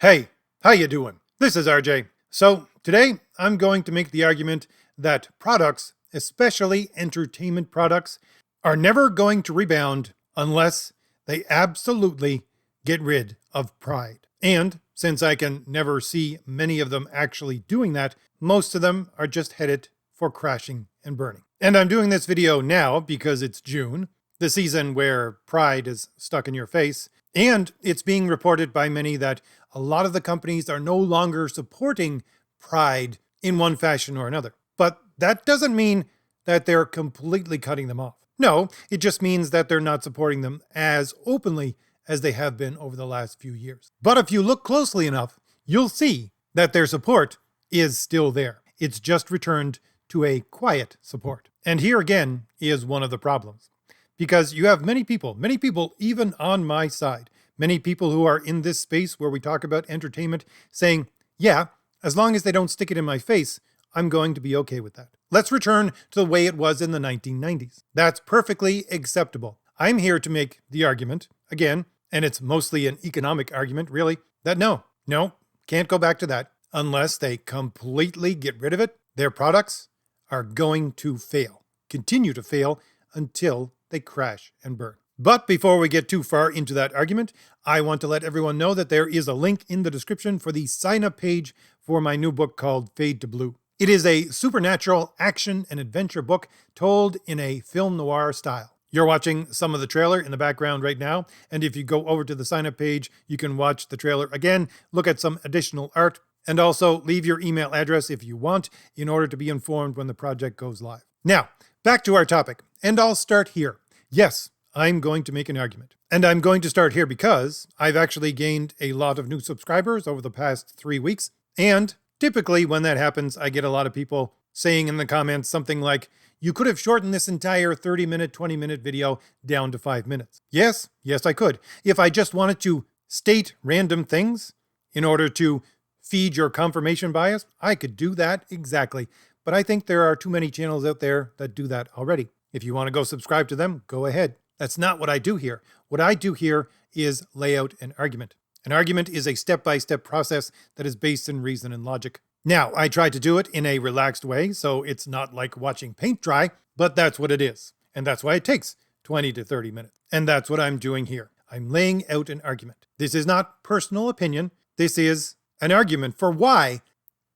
Hey, how you doing? This is RJ. So today I'm going to make the argument that products, especially entertainment products, are never going to rebound unless they absolutely get rid of pride. And since I can never see many of them actually doing that, most of them are just headed for crashing and burning. And I'm doing this video now because it's June, the season where pride is stuck in your face. And it's being reported by many that a lot of the companies are no longer supporting pride in one fashion or another. But that doesn't mean that they're completely cutting them off. No, it just means that they're not supporting them as openly as they have been over the last few years. But if you look closely enough, you'll see that their support is still there. It's just returned to a quiet support. And here again is one of the problems. Because you have many people even on my side, many people who are in this space where we talk about entertainment saying, yeah, as long as they don't stick it in my face, I'm going to be okay with that. Let's return to the way it was in the 1990s. That's perfectly acceptable. I'm here to make the argument, again, and it's mostly an economic argument, really, that no, can't go back to that unless they completely get rid of it. Their products are going to fail, continue to fail until they crash and burn. But before we get too far into that argument, I want to let everyone know that there is a link in the description for the sign-up page for my new book called Fade to Blue. It is a supernatural action and adventure book told in a film noir style. You're watching some of the trailer in the background right now, and if you go over to the sign-up page, you can watch the trailer again, look at some additional art, and also leave your email address if you want in order to be informed when the project goes live. Now, back to our topic, and I'll start here. Yes, I'm going to make an argument. And I'm going to start here because I've actually gained a lot of new subscribers over the past 3 weeks. And typically when that happens, I get a lot of people saying in the comments something like, you could have shortened this entire 30-minute, 20-minute video down to 5 minutes. Yes, I could. If I just wanted to state random things in order to feed your confirmation bias, I could do that exactly. But I think there are too many channels out there that do that already. If you want to go subscribe to them, go ahead. That's not what I do here. What I do here is lay out an argument. An argument is a step-by-step process that is based in reason and logic. Now, I try to do it in a relaxed way, so it's not like watching paint dry, but that's what it is. And that's why it takes 20 to 30 minutes. And that's what I'm doing here. I'm laying out an argument. This is not personal opinion. This is an argument for why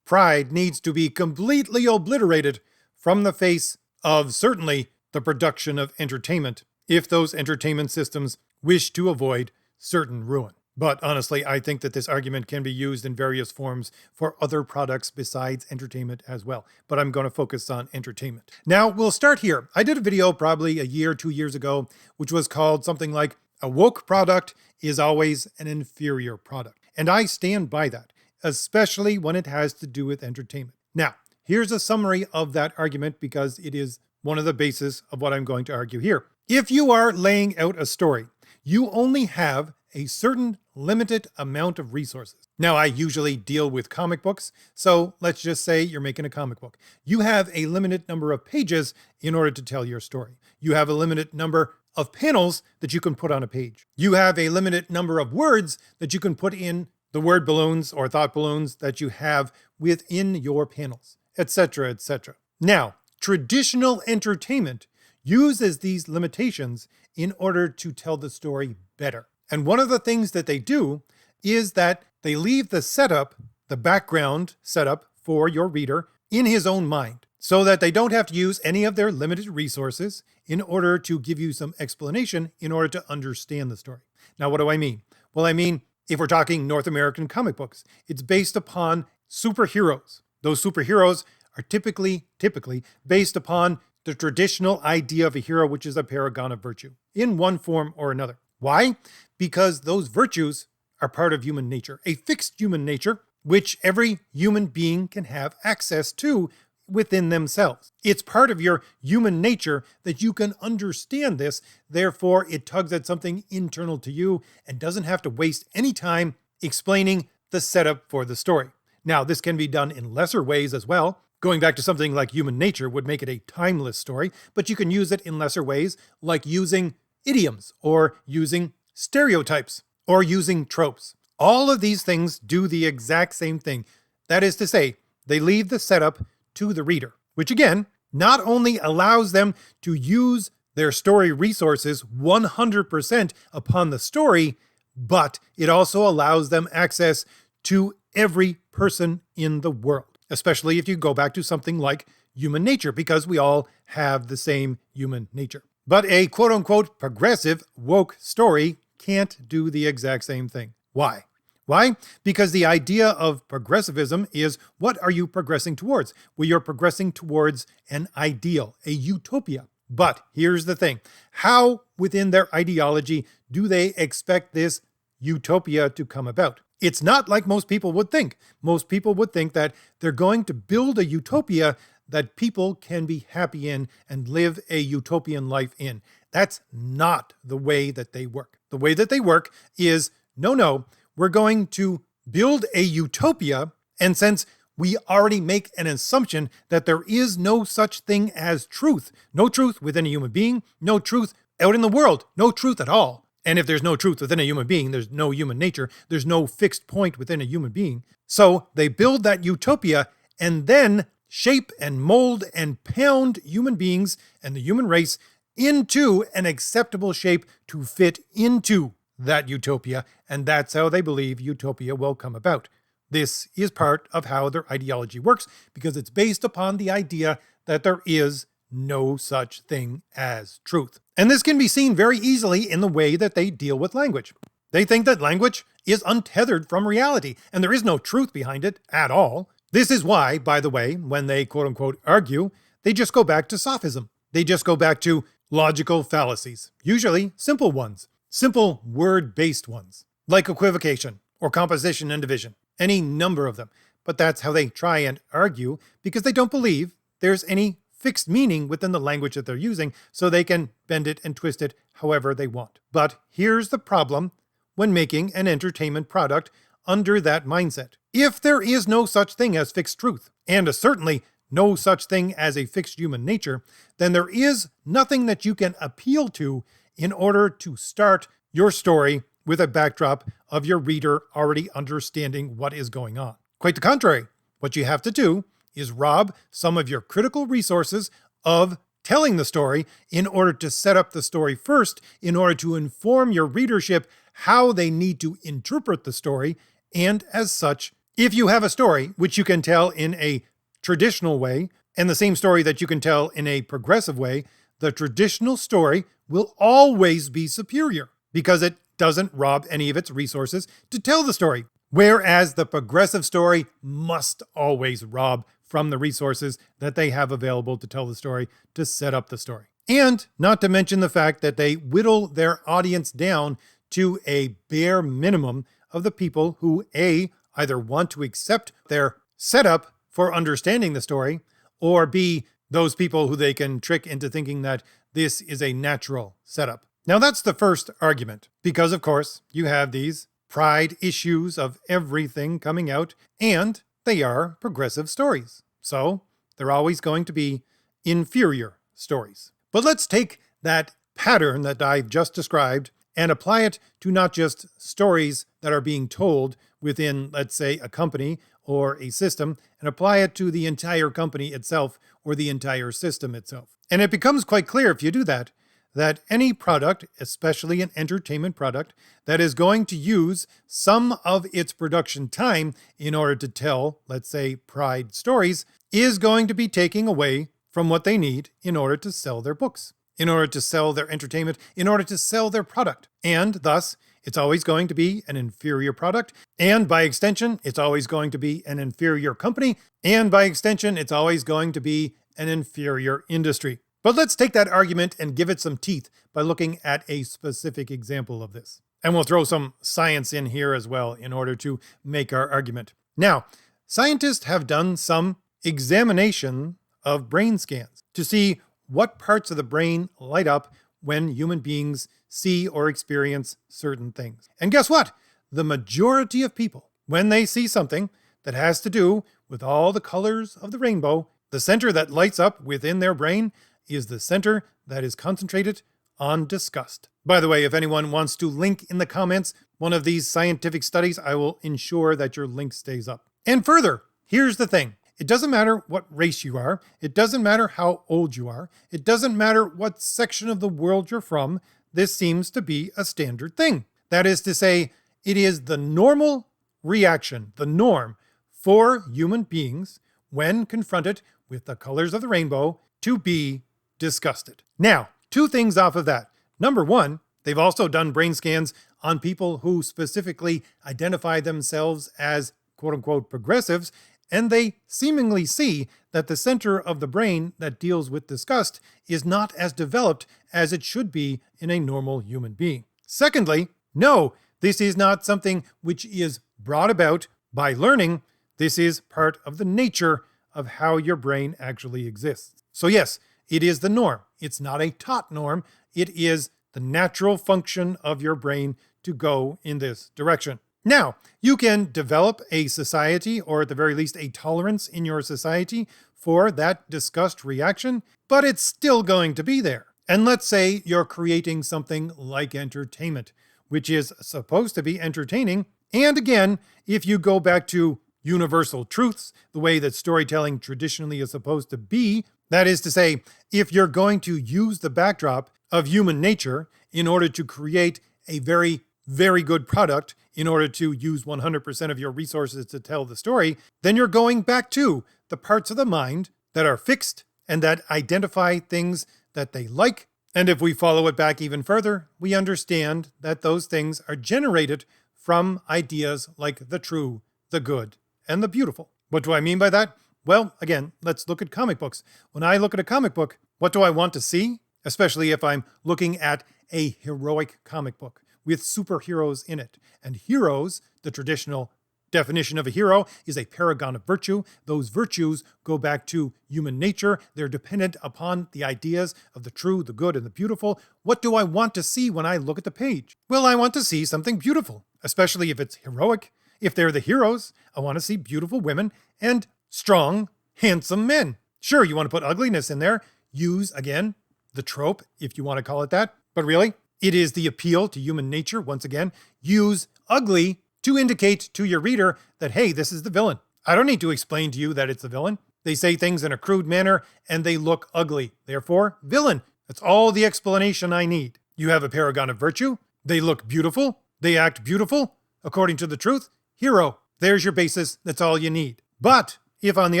pride needs to be completely obliterated from the face of certainly the production of entertainment, if those entertainment systems wish to avoid certain ruin. But honestly, I think that this argument can be used in various forms for other products besides entertainment as well. But I'm going to focus on entertainment. Now, we'll start here. I did a video probably a year, 2 years ago, which was called something like, a woke product is always an inferior product. And I stand by that, especially when it has to do with entertainment. Now, here's a summary of that argument because it is one of the bases of what I'm going to argue here. If you are laying out a story, you only have a certain limited amount of resources. Now, I usually deal with comic books, so let's just say you're making a comic book. You have a limited number of pages in order to tell your story. You have a limited number of panels that you can put on a page. You have a limited number of words that you can put in the word balloons or thought balloons that you have within your panels, etc., etc. Now, traditional entertainment uses these limitations in order to tell the story better. And one of the things that they do is that they leave the setup, the background setup for your reader in his own mind, so that they don't have to use any of their limited resources in order to give you some explanation in order to understand the story. Now, what do I mean? Well, I mean, if we're talking North American comic books, it's based upon superheroes. Those superheroes are typically based upon the traditional idea of a hero, which is a paragon of virtue in one form or another. Why? Because those virtues are part of human nature, a fixed human nature, which every human being can have access to within themselves. It's part of your human nature that you can understand this. Therefore, it tugs at something internal to you and doesn't have to waste any time explaining the setup for the story. Now, this can be done in lesser ways as well. Going back to something like human nature would make it a timeless story, but you can use it in lesser ways, like using idioms or using stereotypes or using tropes. All of these things do the exact same thing. That is to say, they leave the setup to the reader, which again, not only allows them to use their story resources 100% upon the story, but it also allows them access to every person in the world, especially if you go back to something like human nature, because we all have the same human nature. But a quote-unquote progressive woke story can't do the exact same thing. Why? Why? Because the idea of progressivism is, what are you progressing towards? Well, you're progressing towards an ideal, a utopia. But here's the thing. How within their ideology do they expect this utopia to come about? It's not like most people would think. Most people would think that they're going to build a utopia that people can be happy in and live a utopian life in. That's not the way that they work. The way that they work is, no, we're going to build a utopia, and since we already make an assumption that there is no such thing as truth, no truth within a human being, no truth out in the world, no truth at all. And if there's no truth within a human being, there's no human nature, there's no fixed point within a human being. So they build that utopia and then shape and mold and pound human beings and the human race into an acceptable shape to fit into that utopia, and that's how they believe utopia will come about. This is part of how their ideology works, because it's based upon the idea that there is no such thing as truth. And this can be seen very easily in the way that they deal with language. They think that language is untethered from reality, and there is no truth behind it at all. This is why, by the way, when they quote-unquote argue, they just go back to sophism. They just go back to logical fallacies, usually simple ones, simple word-based ones, like equivocation or composition and division, any number of them. But that's how they try and argue, because they don't believe there's any fixed meaning within the language that they're using, so they can bend it and twist it however they want. But here's the problem when making an entertainment product under that mindset. If there is no such thing as fixed truth, and certainly no such thing as a fixed human nature, then there is nothing that you can appeal to in order to start your story with a backdrop of your reader already understanding what is going on. Quite the contrary, what you have to do is rob some of your critical resources of telling the story in order to set up the story first, in order to inform your readership how they need to interpret the story. And as such, if you have a story which you can tell in a traditional way, and the same story that you can tell in a progressive way, the traditional story will always be superior because it doesn't rob any of its resources to tell the story. Whereas the progressive story must always rob from the resources that they have available to tell the story, to set up the story. And not to mention the fact that they whittle their audience down to a bare minimum of the people who A, either want to accept their setup for understanding the story, or B, those people who they can trick into thinking that this is a natural setup. Now that's the first argument, because of course you have these pride issues of everything coming out, and they are progressive stories. So they're always going to be inferior stories. But let's take that pattern that I've just described and apply it to not just stories that are being told within, let's say, a company or a system, and apply it to the entire company itself or the entire system itself. And it becomes quite clear if you do that, that any product, especially an entertainment product, that is going to use some of its production time in order to tell, let's say, pride stories, is going to be taking away from what they need in order to sell their books, in order to sell their entertainment, in order to sell their product. And thus, it's always going to be an inferior product. And by extension, it's always going to be an inferior company. And by extension, it's always going to be an inferior industry. But let's take that argument and give it some teeth by looking at a specific example of this. And we'll throw some science in here as well in order to make our argument. Now, scientists have done some examination of brain scans to see what parts of the brain light up when human beings see or experience certain things. And guess what? The majority of people, when they see something that has to do with all the colors of the rainbow, the center that lights up within their brain is the center that is concentrated on disgust. By the way, if anyone wants to link in the comments, one of these scientific studies, I will ensure that your link stays up. And further, here's the thing. It doesn't matter what race you are. It doesn't matter how old you are. It doesn't matter what section of the world you're from. This seems to be a standard thing. That is to say, it is the normal reaction, the norm for human beings when confronted with the colors of the rainbow to be disgusted. Now, two things off of that. Number one, they've also done brain scans on people who specifically identify themselves as quote unquote progressives, and they seemingly see that the center of the brain that deals with disgust is not as developed as it should be in a normal human being. Secondly, no, this is not something which is brought about by learning. This is part of the nature of how your brain actually exists. So yes, it is the norm. It's not a taught norm. It is the natural function of your brain to go in this direction. Now, you can develop a society, or at the very least a tolerance in your society for that disgust reaction, but it's still going to be there. And let's say you're creating something like entertainment, which is supposed to be entertaining. And again, if you go back to universal truths, the way that storytelling traditionally is supposed to be, that is to say, if you're going to use the backdrop of human nature in order to create a very, very good product, in order to use 100% of your resources to tell the story, then you're going back to the parts of the mind that are fixed and that identify things that they like. And if we follow it back even further, we understand that those things are generated from ideas like the true, the good, and the beautiful. What do I mean by that? Well, again, let's look at comic books. When I look at a comic book, what do I want to see? Especially if I'm looking at a heroic comic book with superheroes in it. And heroes, the traditional definition of a hero, is a paragon of virtue. Those virtues go back to human nature. They're dependent upon the ideas of the true, the good, and the beautiful. What do I want to see when I look at the page? Well, I want to see something beautiful, especially if it's heroic. If they're the heroes, I want to see beautiful women and strong, handsome men. Sure, you want to put ugliness in there. Use, again, the trope, if you want to call it that. But really, it is the appeal to human nature, once again. Use ugly to indicate to your reader that, hey, this is the villain. I don't need to explain to you that it's the villain. They say things in a crude manner and they look ugly. Therefore, villain. That's all the explanation I need. You have a paragon of virtue. They look beautiful. They act beautiful. According to the truth, hero. There's your basis. That's all you need. But if, on the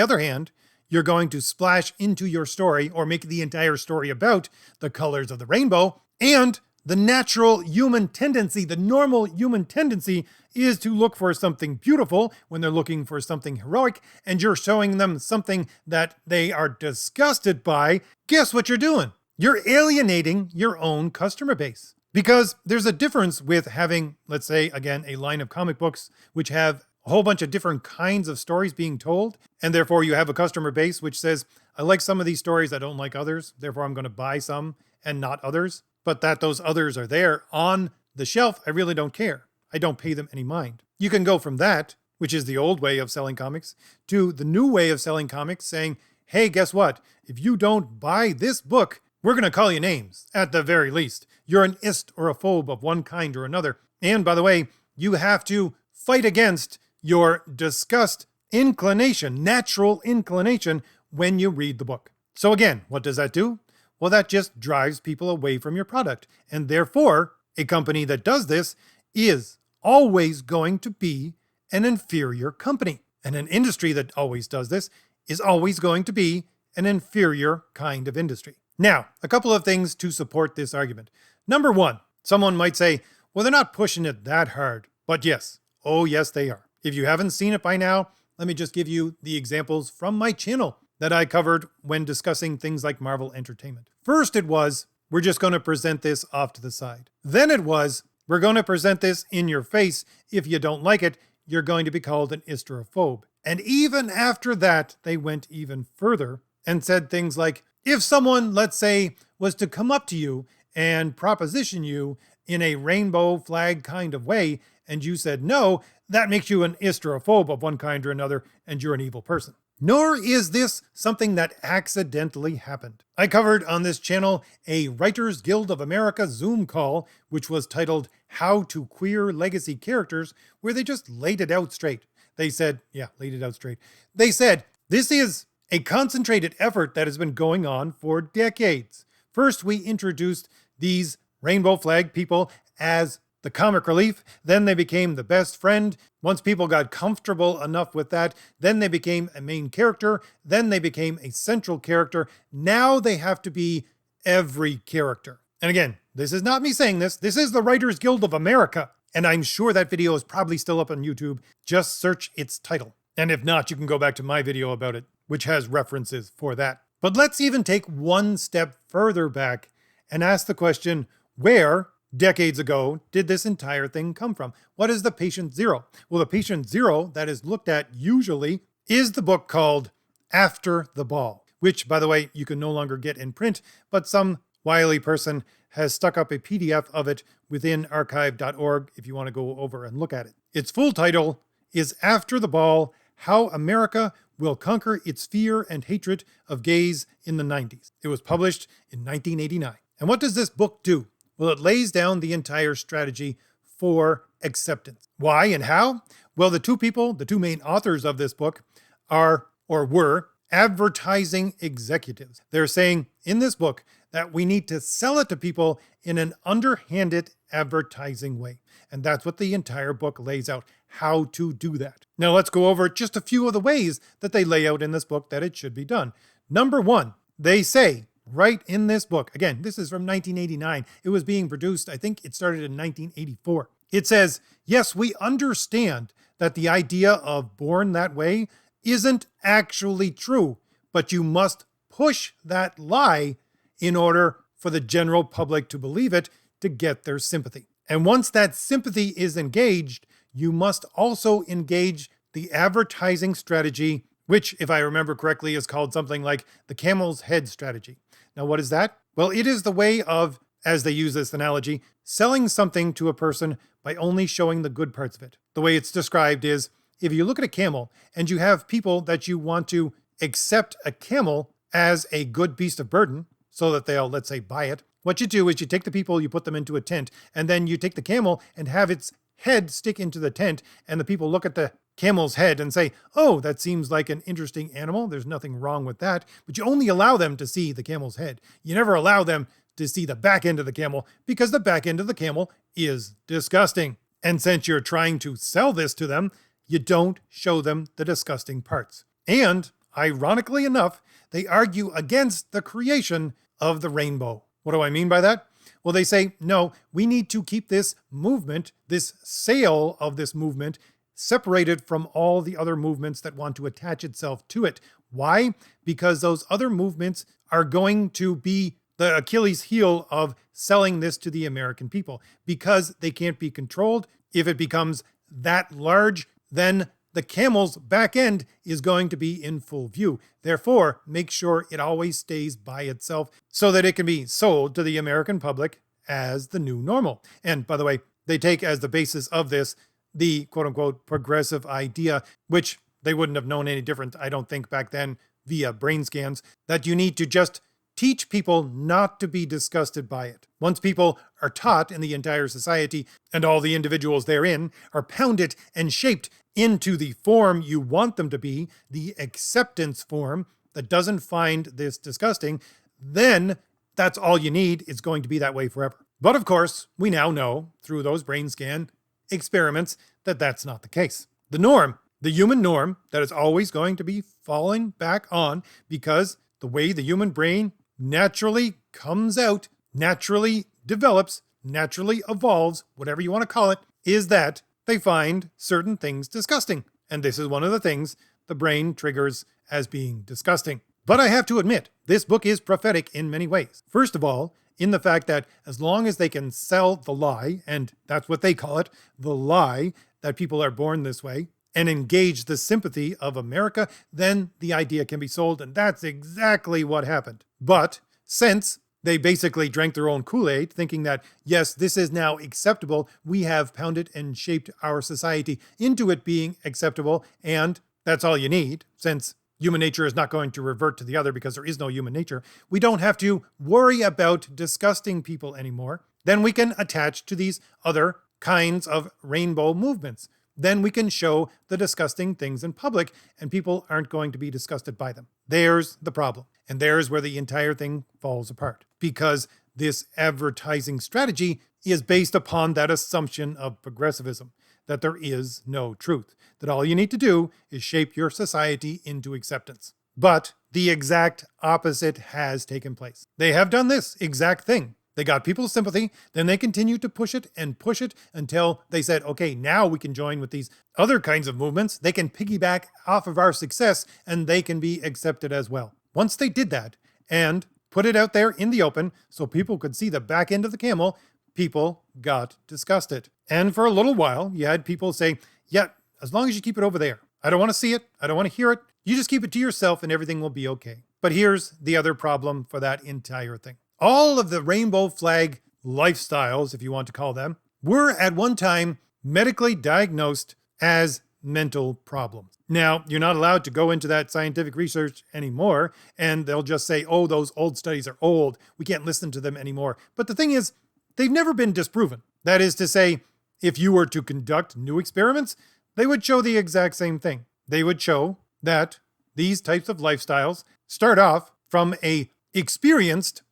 other hand, you're going to splash into your story or make the entire story about the colors of the rainbow, and the natural human tendency, the normal human tendency is to look for something beautiful when they're looking for something heroic, and you're showing them something that they are disgusted by, guess what you're doing? You're alienating your own customer base. Because there's a difference with having, let's say, again, a line of comic books which have a whole bunch of different kinds of stories being told, and therefore you have a customer base which says, I like some of these stories, I don't like others, therefore I'm going to buy some and not others. But that those others are there on the shelf, I really don't care. I don't pay them any mind. You can go from that, which is the old way of selling comics, to the new way of selling comics saying, hey, guess what? If you don't buy this book, we're going to call you names, at the very least. You're an ist or a phobe of one kind or another. And by the way, you have to fight against your disgust inclination, natural inclination, when you read the book. So again, what does that do? Well, that just drives people away from your product. And therefore, a company that does this is always going to be an inferior company. And an industry that always does this is always going to be an inferior kind of industry. Now, a couple of things to support this argument. Number one, someone might say, well, they're not pushing it that hard. But yes, oh yes, they are. If you haven't seen it by now, let me just give you the examples from my channel that I covered when discussing things like Marvel Entertainment. First it was, we're just going to present this off to the side. Then it was, we're going to present this in your face. If you don't like it, you're going to be called an istrophobe. And even after that, they went even further and said things like, if someone, let's say, was to come up to you and proposition you in a rainbow flag kind of way, and you said no, that makes you an istrophobe of one kind or another, and you're an evil person. Nor is this something that accidentally happened. I covered on this channel a Writers Guild of America Zoom call, which was titled How to Queer Legacy Characters, where they just laid it out straight. They said, laid it out straight. They said, this is a concentrated effort that has been going on for decades. First, we introduced these rainbow flag people as the comic relief, then they became the best friend. Once people got comfortable enough with that, then they became a main character, then they became a central character. Now they have to be every character. And again, this is not me saying this. This is the Writers Guild of America. And I'm sure that video is probably still up on YouTube. Just search its title. And if not, you can go back to my video about it, which has references for that. But let's even take one step further back and ask the question, where, decades ago, did this entire thing come from? What is the patient zero? Well, the patient zero that is looked at usually is the book called After the Ball, which, by the way, you can no longer get in print, but some wily person has stuck up a PDF of it within archive.org if you want to go over and look at it. Its full title is After the Ball: How America Will Conquer Its Fear and Hatred of Gays in the 90s. It was published in 1989. And what does this book do? Well, it lays down the entire strategy for acceptance. Why and how? Well, the two main authors of this book are, or were, advertising executives. They're saying in this book that we need to sell it to people in an underhanded advertising way. And that's what the entire book lays out, how to do that. Now let's go over just a few of the ways that they lay out in this book that it should be done. Number one, they say, right in this book, again, this is from 1989. It was being produced, I think it started in 1984. It says, yes, we understand that the idea of born that way isn't actually true, but you must push that lie in order for the general public to believe it to get their sympathy. And once that sympathy is engaged, you must also engage the advertising strategy, which, if I remember correctly, is called something like the camel's head strategy. Now, what is that? Well, it is the way of, as they use this analogy, selling something to a person by only showing the good parts of it. The way it's described is, if you look at a camel and you have people that you want to accept a camel as a good beast of burden so that they'll, let's say, buy it, what you do is you take the people, you put them into a tent, and then you take the camel and have its head stick into the tent, and the people look at the camel's head and say, oh, that seems like an interesting animal. There's nothing wrong with that. But you only allow them to see the camel's head. You never allow them to see the back end of the camel, because the back end of the camel is disgusting. And since you're trying to sell this to them, you don't show them the disgusting parts. And, ironically enough, they argue against the creation of the rainbow. What do I mean by that? Well, they say, no, we need to keep this movement, this sale of this movement, separated from all the other movements that want to attach itself to it. Why? Because those other movements are going to be the Achilles heel of selling this to the American people, because they can't be controlled. If it becomes that large, then the camel's back end is going to be in full view. Therefore, make sure it always stays by itself so that it can be sold to the American public as the new normal. And by the way, they take as the basis of this the quote-unquote progressive idea, which they wouldn't have known any different, I don't think, back then via brain scans, that you need to just teach people not to be disgusted by it. Once people are taught in the entire society, and all the individuals therein are pounded and shaped into the form you want them to be, the acceptance form that doesn't find this disgusting, then that's all you need. It's going to be that way forever. But of course, we now know through those brain scan experiments that that's not the case. The norm, the human norm that is always going to be falling back on, because the way the human brain naturally comes out, naturally develops, naturally evolves, whatever you want to call it, is that they find certain things disgusting. And this is one of the things the brain triggers as being disgusting. But I have to admit, this book is prophetic in many ways. First of all, in the fact that as long as they can sell the lie, and that's what they call it, the lie that people are born this way, and engage the sympathy of America, then the idea can be sold, and that's exactly what happened. But since they basically drank their own Kool-Aid, thinking that, yes, this is now acceptable, we have pounded and shaped our society into it being acceptable, and that's all you need, since human nature is not going to revert to the other because there is no human nature. We don't have to worry about disgusting people anymore. Then we can attach to these other kinds of rainbow movements. Then we can show the disgusting things in public and people aren't going to be disgusted by them. There's the problem. And there's where the entire thing falls apart, because this advertising strategy is based upon that assumption of progressivism, that there is no truth, that all you need to do is shape your society into acceptance. But the exact opposite has taken place. They have done this exact thing. They got people's sympathy, then they continued to push it until they said, okay, now we can join with these other kinds of movements. They can piggyback off of our success and they can be accepted as well. Once they did that and put it out there in the open so people could see the back end of the camel, people got disgusted. And for a little while, you had people say, yeah, as long as you keep it over there. I don't want to see it. I don't want to hear it. You just keep it to yourself and everything will be okay. But here's the other problem for that entire thing. All of the rainbow flag lifestyles, if you want to call them, were at one time medically diagnosed as mental problems. Now, you're not allowed to go into that scientific research anymore, and they'll just say, oh, those old studies are old. We can't listen to them anymore. But the thing is, they've never been disproven. That is to say, if you were to conduct new experiments, they would show the exact same thing. They would show that these types of lifestyles start off from a experienced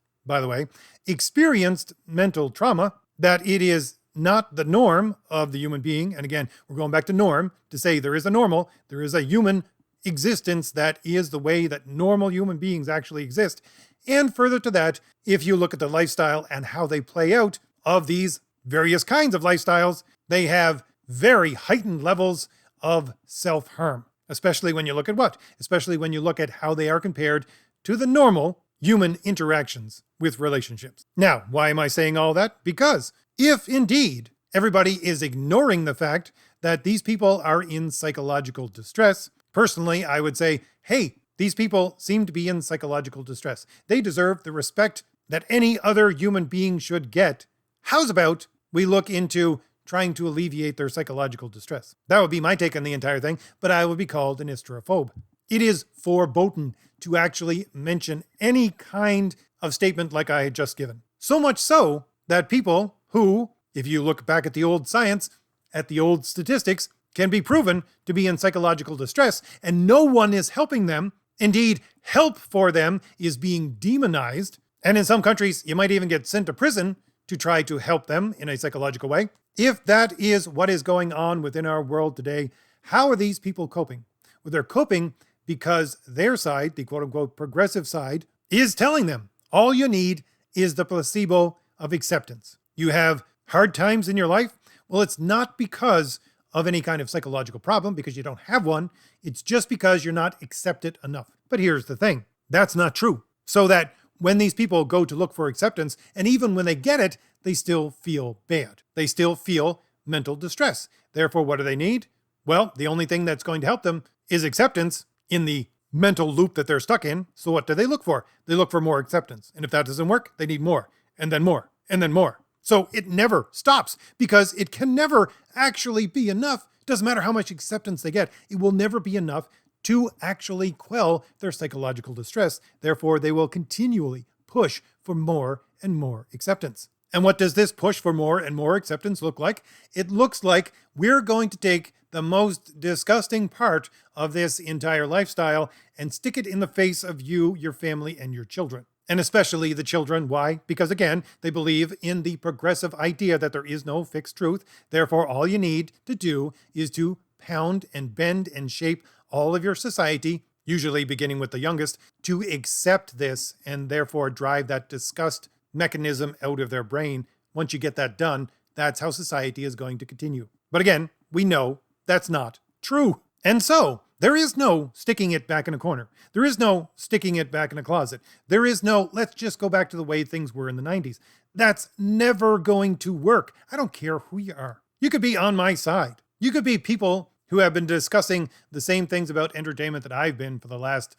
mental trauma, that it is not the norm of the human being. And again, we're going back to norm to say there is a normal, there is a human existence that is the way that normal human beings actually exist. And further to that, if you look at the lifestyle and how they play out of these various kinds of lifestyles, they have very heightened levels of self-harm, especially when you look at what? Especially when you look at how they are compared to the normal human interactions with relationships. Now, why am I saying all that? Because if indeed everybody is ignoring the fact that these people are in psychological distress, personally, I would say, hey, these people seem to be in psychological distress. They deserve the respect that any other human being should get. How's about we look into trying to alleviate their psychological distress? That would be my take on the entire thing, but I would be called an hysterophobe. It is foreboding to actually mention any kind of statement like I had just given. So much so that people who, if you look back at the old science, at the old statistics, can be proven to be in psychological distress, and no one is helping them. Indeed, help for them is being demonized. And in some countries, you might even get sent to prison to try to help them in a psychological way. If that is what is going on within our world today, how are these people coping? Well, they're coping because their side, the quote-unquote progressive side, is telling them all you need is the placebo of acceptance. You have hard times in your life? Well, it's not because of any kind of psychological problem, because you don't have one. It's just because you're not accepted enough. But here's the thing. That's not true. So that when these people go to look for acceptance, and even when they get it, they still feel bad. They still feel mental distress. Therefore, what do they need? Well, the only thing that's going to help them is acceptance in the mental loop that they're stuck in. So what do they look for? They look for more acceptance. And if that doesn't work, they need more, and then more, and then more. So it never stops, because it can never actually be enough. It doesn't matter how much acceptance they get. It will never be enough to actually quell their psychological distress. Therefore, they will continually push for more and more acceptance. And what does this push for more and more acceptance look like? It looks like we're going to take the most disgusting part of this entire lifestyle and stick it in the face of you, your family, and your children. And especially the children. Why? Because again, they believe in the progressive idea that there is no fixed truth. Therefore, all you need to do is to pound and bend and shape all of your society, usually beginning with the youngest, to accept this and therefore drive that disgust mechanism out of their brain. Once you get that done, that's how society is going to continue. But again, we know that's not true. And so there is no sticking it back in a corner. There is no sticking it back in a closet. There is no, let's just go back to the way things were in the 90s. That's never going to work. I don't care who you are. You could be on my side. You could be people who have been discussing the same things about entertainment that I've been for the last,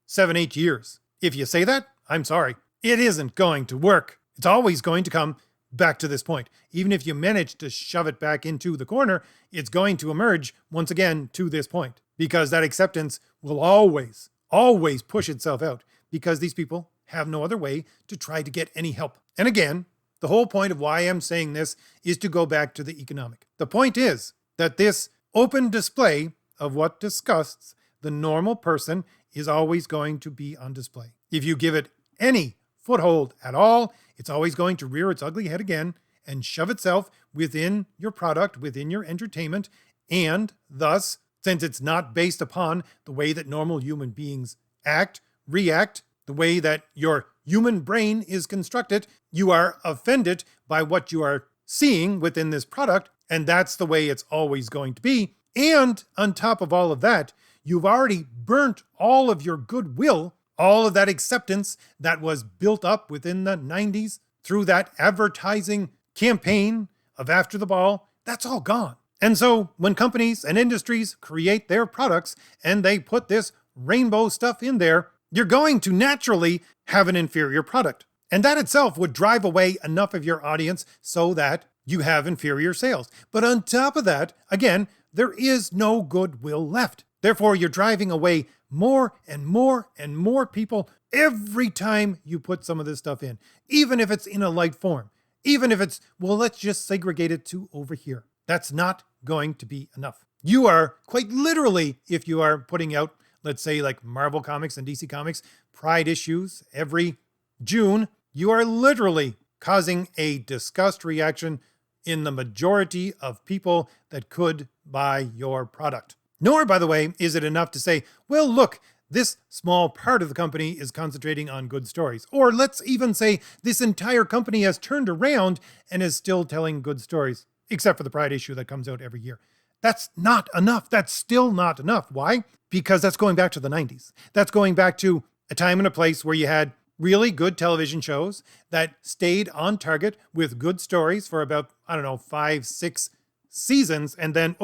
7, 8 years. If you say that, I'm sorry. It isn't going to work. It's always going to come back to this point. Even if you manage to shove it back into the corner, it's going to emerge once again to this point, because that acceptance will always, always push itself out, because these people have no other way to try to get any help. And again, the whole point of why I'm saying this is to go back to the economic. The point is that this open display of what disgusts the normal person is always going to be on display. If you give it any foothold at all, it's always going to rear its ugly head again and shove itself within your product, within your entertainment, and thus, since it's not based upon the way that normal human beings act, react, the way that your human brain is constructed, you are offended by what you are seeing within this product, and that's the way it's always going to be. And on top of all of that, you've already burnt all of your goodwill, all of that acceptance that was built up within the 90s through that advertising campaign of After the Ball. That's all gone. And so when companies and industries create their products and they put this rainbow stuff in there, you're going to naturally have an inferior product. And that itself would drive away enough of your audience so that you have inferior sales. But on top of that, again, there is no goodwill left. Therefore, you're driving away more and more and more people every time you put some of this stuff in, even if it's in a light form, even if it's, well, let's just segregate it to over here. That's not going to be enough. You are quite literally, if you are putting out, let's say like Marvel Comics and DC Comics, Pride issues every June, you are literally causing a disgust reaction in the majority of people that could buy your product. Nor, by the way, is it enough to say, well, look, this small part of the company is concentrating on good stories. Or let's even say this entire company has turned around and is still telling good stories, except for the Pride issue that comes out every year. That's not enough. That's still not enough. Why? Because that's going back to the 90s. That's going back to a time and a place where you had really good television shows that stayed on target with good stories for about, 5, 6 seasons. And then,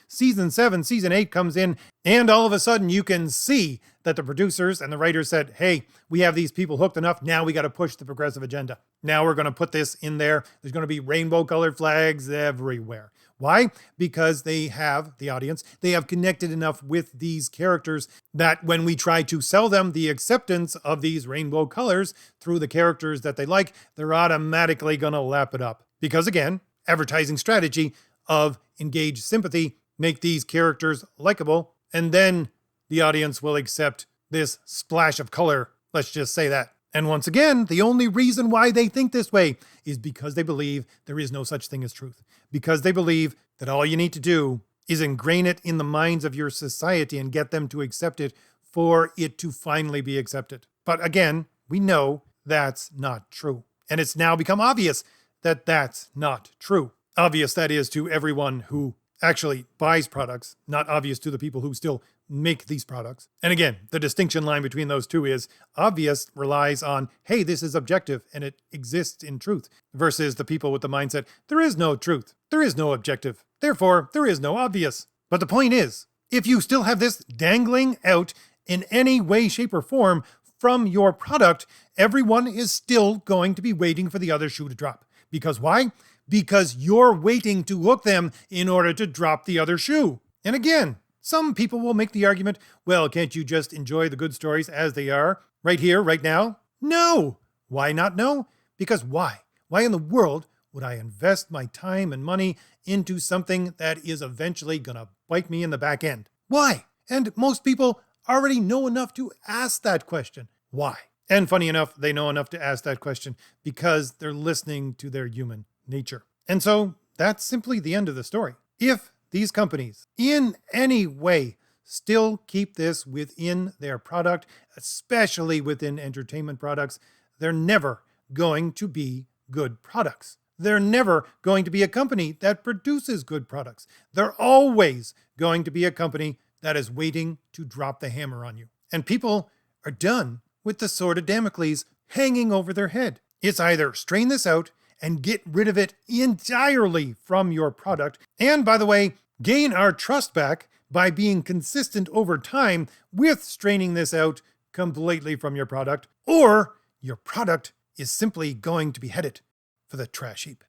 season 7, season 8 comes in, and all of a sudden you can see that the producers and the writers said, hey, we have these people hooked enough. Now we got to push the progressive agenda. Now we're going to put this in there. There's going to be rainbow colored flags everywhere. Why? Because they have the audience. They have connected enough with these characters that when we try to sell them the acceptance of these rainbow colors through the characters that they like, they're automatically going to lap it up. Because again, advertising strategy of engage sympathy, make these characters likable, and then the audience will accept this splash of color. Let's just say that. And once again, the only reason why they think this way is because they believe there is no such thing as truth. Because they believe that all you need to do is ingrain it in the minds of your society and get them to accept it for it to finally be accepted. But again, we know that's not true. And it's now become obvious that that's not true. Obvious, that is, to everyone who actually buys products, not obvious to the people who still make these products. And again, the distinction line between those two is obvious relies on, hey, this is objective and it exists in truth, versus the people with the mindset, there is no truth, there is no objective, therefore there is no obvious. But the point is, if you still have this dangling out in any way, shape, or form from your product, everyone is still going to be waiting for the other shoe to drop. Because why? Because you're waiting to hook them in order to drop the other shoe. And again, some people will make the argument, well, can't you just enjoy the good stories as they are, right here, right now? No. Why not no? Because why? Why in the world would I invest my time and money into something that is eventually going to bite me in the back end? Why? And most people already know enough to ask that question. Why? And funny enough, they know enough to ask that question because they're listening to their human nature. And so that's simply the end of the story. If these companies in any way still keep this within their product, especially within entertainment products, they're never going to be good products. They're never going to be a company that produces good products. They're always going to be a company that is waiting to drop the hammer on you. And people are done with the sword of Damocles hanging over their head. It's either strain this out and get rid of it entirely from your product, and by the way, gain our trust back by being consistent over time with straining this out completely from your product, or your product is simply going to be headed for the trash heap.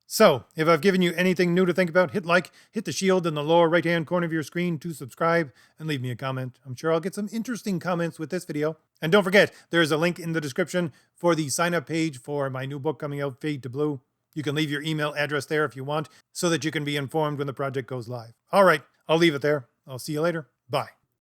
So, if I've given you anything new to think about, hit like, hit the shield in the lower right-hand corner of your screen to subscribe, and leave me a comment. I'm sure I'll get some interesting comments with this video. And don't forget, there's a link in the description for the sign-up page for my new book coming out, Fade to Blue. You can leave your email address there if you want, so that you can be informed when the project goes live. All right, I'll leave it there. I'll see you later. Bye.